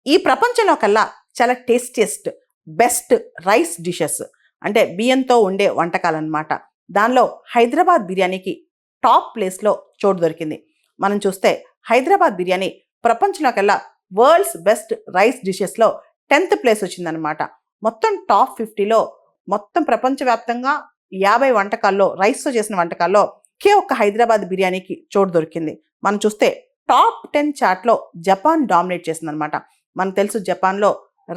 ఈ ప్రపంచంలో కల్లా చాలా టేస్టియస్ట్ బెస్ట్ రైస్ డిషెస్ అంటే బియ్యంతో ఉండే వంటకాలు అన్నమాట. దానిలో హైదరాబాద్ బిర్యానీకి టాప్ ప్లేస్లో చోటు దొరికింది. మనం చూస్తే హైదరాబాద్ బిర్యానీ ప్రపంచంలో కల్లా వరల్డ్స్ బెస్ట్ రైస్ డిషెస్లో 10th ప్లేస్ వచ్చిందనమాట. మొత్తం టాప్ 50లో మొత్తం ప్రపంచవ్యాప్తంగా 50 వంటకాల్లో రైస్తో చేసిన వంటకాల్లో ఒకే ఒక్క హైదరాబాద్ బిర్యానీకి చోటు దొరికింది. మనం చూస్తే టాప్ 10 చార్ట్లో జపాన్ డామినేట్ చేసిందనమాట. మనకు తెలుసు జపాన్లో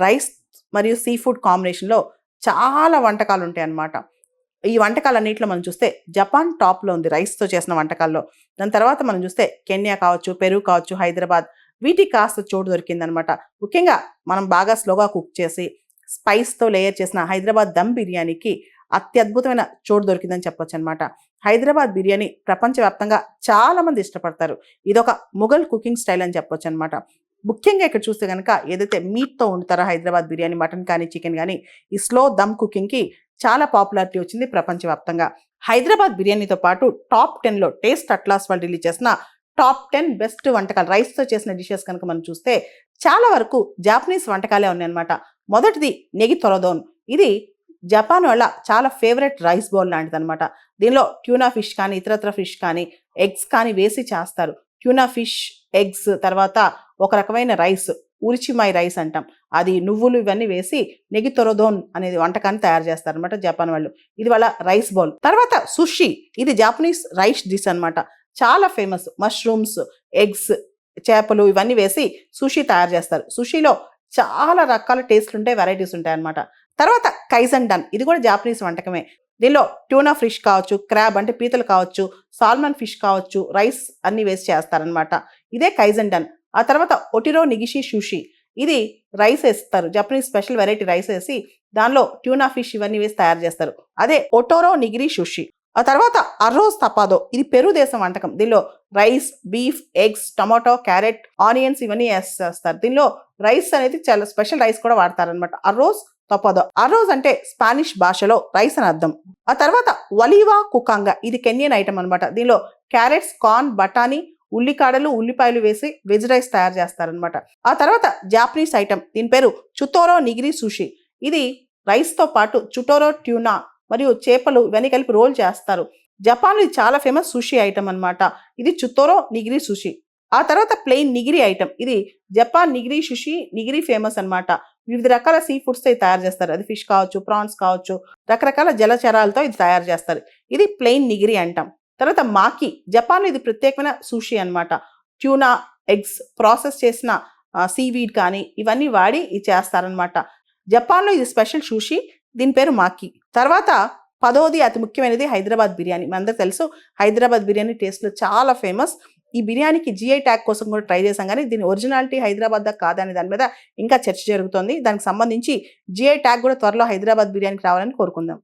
రైస్ మరియు సీ ఫుడ్ కాంబినేషన్లో చాలా వంటకాలు ఉంటాయి అన్నమాట. ఈ వంటకాలన్నింటిలో మనం చూస్తే జపాన్ టాప్లో ఉంది రైస్తో చేసిన వంటకాల్లో. దాని తర్వాత మనం చూస్తే కెన్యా కావచ్చు, పెరు కావచ్చు, హైదరాబాద్ వీటికి కాస్త చోటు దొరికిందనమాట. ముఖ్యంగా మనం బాగా స్లోగా కుక్ చేసి స్పైస్తో లేయర్ చేసిన హైదరాబాద్ దమ్ బిర్యానీకి అత్యద్భుతమైన చోటు దొరికిందని చెప్పొచ్చు అనమాట. హైదరాబాద్ బిర్యానీ ప్రపంచవ్యాప్తంగా చాలామంది ఇష్టపడతారు. ఇదొక ముఘల్ కుకింగ్ స్టైల్ అని చెప్పొచ్చు అనమాట. ముఖ్యంగా ఇక్కడ చూస్తే కనుక ఏదైతే మీట్తో వండుతారో హైదరాబాద్ బిర్యానీ, మటన్ కానీ చికెన్ కానీ ఈ స్లో దమ్ కుకింగ్కి చాలా పాపులారిటీ వచ్చింది ప్రపంచవ్యాప్తంగా. హైదరాబాద్ బిర్యానీతో పాటు టాప్ 10లో టేస్ట్ అట్లాస్ వాళ్ళు రిలీజ్ చేసిన టాప్ 10 బెస్ట్ వంటకాలు రైస్తో చేసిన డిషెస్ కనుక మనం చూస్తే చాలా వరకు జాపనీస్ వంటకాలే ఉన్నాయన్నమాట. మొదటిది నెగి తొరదోన్. ఇది జపాన్ వాళ్ళ చాలా ఫేవరెట్ రైస్ బౌల్ లాంటిది అనమాట. దీనిలో ట్యూనా ఫిష్ కానీ ఇతరత్ర ఫిష్ కానీ ఎగ్స్ కానీ వేసి చేస్తారు. ట్యూనా ఫిష్, ఎగ్స్, తర్వాత ఒక రకమైన రైస్ ఉరిచిమాయి రైస్ అంటాం, అది నువ్వులు ఇవన్నీ వేసి నెగి తొరదోన్ అనేది వంటకాన్ని తయారు చేస్తారనమాట జపాన్ వాళ్ళు. ఇది వాళ్ళ రైస్ బౌల్. తర్వాత సుషి, ఇది జాపనీస్ రైస్ డిష్ అనమాట. చాలా ఫేమస్. మష్రూమ్స్, ఎగ్స్, చేపలు ఇవన్నీ వేసి సుషి తయారు చేస్తారు. సుషిలో చాలా రకాల టేస్ట్లు ఉంటాయి, వెరైటీస్ ఉంటాయి అన్నమాట. తర్వాత కైజన్ డన్, ఇది కూడా జాపనీస్ వంటకమే. దీనిలో ట్యూనా ఫిష్ కావచ్చు, క్రాబ్ అంటే పీతలు కావచ్చు, సాల్మన్ ఫిష్ కావచ్చు, రైస్ అన్ని వేసి చేస్తారనమాట. ఇదే కైజన్ డన్. ఆ తర్వాత ఒటిరో నిగిషి సుషి, ఇది రైస్ వేస్తారు, జపనీస్ స్పెషల్ వెరైటీ రైస్ వేసి దానిలో ట్యూనా ఫిష్ ఇవన్నీ వేసి తయారు చేస్తారు. అదే ఒటోరో నిగిరి సుషి. ఆ తర్వాత అర్రోజ్ తపాదో, ఇది పెరు దేశం వంటకం. దీనిలో rice, beef, eggs, tomato, carrot, onions ఇవన్నీ వేస్తారు. దీనిలో రైస్ అనేది చాలా స్పెషల్ రైస్ కూడా వాడతారనమాట. అర్రోజ్ తపాదో. అర్రోజ్ అంటే స్పానిష్ భాషలో రైస్ అని అర్థం. ఆ తర్వాత వలీవా కుకాంగా, ఇది కెన్యన్ ఐటమ్ అనమాట. దీనిలో క్యారెట్స్, కార్న్, బఠానీ, ఉల్లికాడలు, ఉల్లిపాయలు వేసి వెజ్ రైస్ తయారు చేస్తారనమాట. ఆ తర్వాత జాపనీస్ ఐటమ్, దీని పేరు చుటోరో నిగిరి సుషి. ఇది రైస్తో పాటు చుటోరో ట్యూనా మరియు చేపలు ఇవన్నీ కలిపి రోల్ చేస్తారు. జపాన్లో ఇది చాలా ఫేమస్ సుషి ఐటమ్ అనమాట. ఇది చుటోరో నిగిరి సుషి. ఆ తర్వాత ప్లెయిన్ నిగిరి ఐటమ్, ఇది జపాన్ నిగిరి సుషి, నిగిరి ఫేమస్ అనమాట. వివిధ రకాల సీ ఫుడ్స్తో ఇది తయారు చేస్తారు. అది ఫిష్ కావచ్చు, ప్రాన్స్ కావచ్చు, రకరకాల జలచరాలతో ఇది తయారు చేస్తారు. ఇది ప్లెయిన్ నిగిరి అంటాం. తర్వాత మాకి, జపాన్లో ఇది ప్రత్యేకమైన సుషి అనమాట. ట్యూనా, ఎగ్స్, ప్రాసెస్ చేసిన సీవీడ్ కానీ ఇవన్నీ వాడి ఇది చేస్తారనమాట. జపాన్లో ఇది స్పెషల్ సుషి, దీని పేరు మాకి. తర్వాత 10వది అతి ముఖ్యమైనది హైదరాబాద్ బిర్యానీ. మనందరికీ తెలుసు హైదరాబాద్ బిర్యానీ టేస్ట్లో చాలా ఫేమస్. ఈ బిర్యానీకి GI ట్యాగ్ కోసం కూడా ట్రై చేశాం, కానీ దీని ఒరిజినాలిటీ హైదరాబాద్ దాకా కాదని దాని మీద ఇంకా చర్చ జరుగుతోంది. దానికి సంబంధించి GI ట్యాగ్ కూడా త్వరలో హైదరాబాద్ బిర్యానీకి రావాలని కోరుకుందాం.